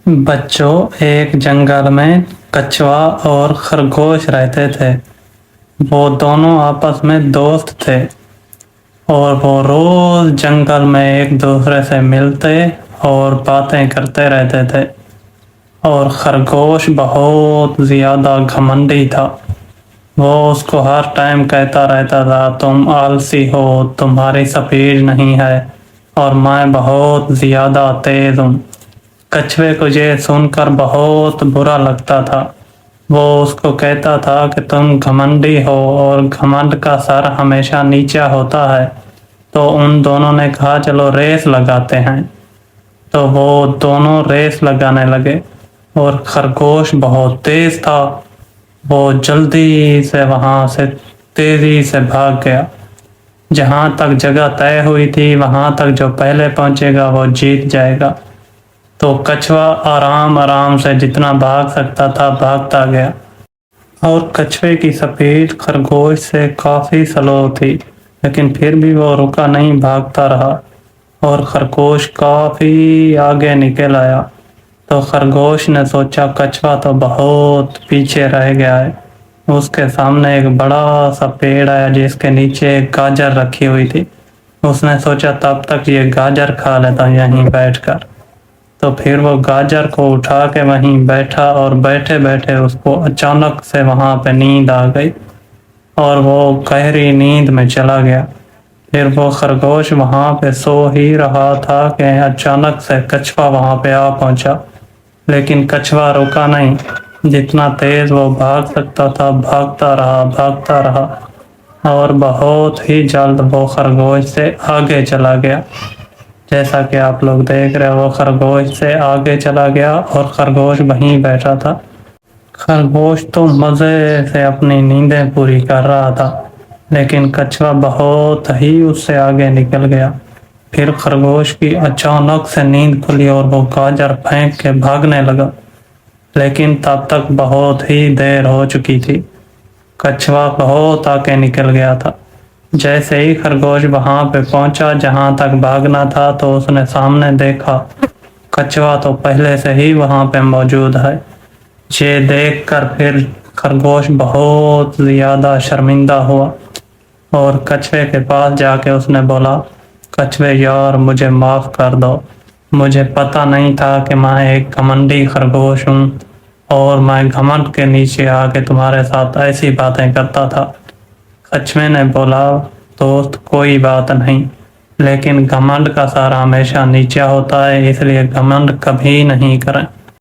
بچوں، ایک جنگل میں کچھوا اور خرگوش رہتے تھے۔ وہ دونوں آپس میں دوست تھے اور وہ روز جنگل میں ایک دوسرے سے ملتے اور باتیں کرتے رہتے تھے۔ اور خرگوش بہت زیادہ گھمنڈی تھا۔ وہ اس کو ہر ٹائم کہتا رہتا تھا، تم آلسی ہو، تمہاری سپیڈ نہیں ہے اور میں بہت زیادہ تیز ہوں۔ کچھوے کو یہ سن کر بہت برا لگتا تھا۔ وہ اس کو کہتا تھا کہ تم گھمنڈی ہو اور گھمنڈ کا سر ہمیشہ نیچا ہوتا ہے۔ تو ان دونوں نے کہا چلو ریس لگاتے ہیں۔ تو وہ دونوں ریس لگانے لگے اور خرگوش بہت تیز تھا۔ وہ جلدی سے وہاں سے تیزی سے بھاگ گیا۔ جہاں تک جگہ طے ہوئی تھی وہاں تک جو پہلے پہنچے گا وہ جیت جائے گا۔ تو کچھوا آرام آرام سے جتنا بھاگ سکتا تھا بھاگتا گیا، اور کچھوے کی سپیڈ خرگوش سے کافی سلو تھی، لیکن پھر بھی وہ رکا نہیں، بھاگتا رہا اور خرگوش کافی آگے نکل آیا۔ تو خرگوش نے سوچا کچھوا تو بہت پیچھے رہ گیا ہے۔ اس کے سامنے ایک بڑا سا پیڑ آیا جس کے نیچے ایک گاجر رکھی ہوئی تھی۔ اس نے سوچا تب تک یہ گاجر کھا لیتا یہیں بیٹھ کر۔ تو پھر وہ گاجر کو اٹھا کے وہیں بیٹھا اور بیٹھے بیٹھے اس کو اچانک سے وہاں پہ نیند آ گئی اور وہ گہری نیند میں چلا گیا۔ پھر وہ خرگوش وہاں پہ سو ہی رہا تھا کہ اچانک سے کچھوا وہاں پہ آ پہنچا، لیکن کچھوا رکا نہیں۔ جتنا تیز وہ بھاگ سکتا تھا بھاگتا رہا اور بہت ہی جلد وہ خرگوش سے آگے چلا گیا۔ جیسا کہ آپ لوگ دیکھ رہے وہ خرگوش سے آگے چلا گیا اور خرگوش وہیں بیٹھا تھا۔ خرگوش تو مزے سے اپنی نیندیں پوری کر رہا تھا، لیکن کچھوا بہت ہی اس سے آگے نکل گیا۔ پھر خرگوش کی اچانک سے نیند کھلی اور وہ گاجر پھینک کے بھاگنے لگا، لیکن تب تک بہت ہی دیر ہو چکی تھی۔ کچھوا بہت آگے نکل گیا تھا۔ جیسے ہی خرگوش وہاں پہ پہنچا جہاں تک بھاگنا تھا تو اس نے سامنے دیکھا کچھوا تو پہلے سے ہی وہاں پہ موجود ہے۔ یہ دیکھ کر پھر خرگوش بہت زیادہ شرمندہ ہوا اور کچھوے کے پاس جا کے اس نے بولا، کچھوے یار مجھے معاف کر دو، مجھے پتہ نہیں تھا کہ میں ایک گھمنڈی خرگوش ہوں اور میں گھمنڈ کے نیچے آ کے تمہارے ساتھ ایسی باتیں کرتا تھا۔ کچھوے نے بولا، دوست کوئی بات نہیں، لیکن گھمنڈ کا سر ہمیشہ نیچا ہوتا ہے، اس لیے گھمنڈ کبھی نہیں کریں۔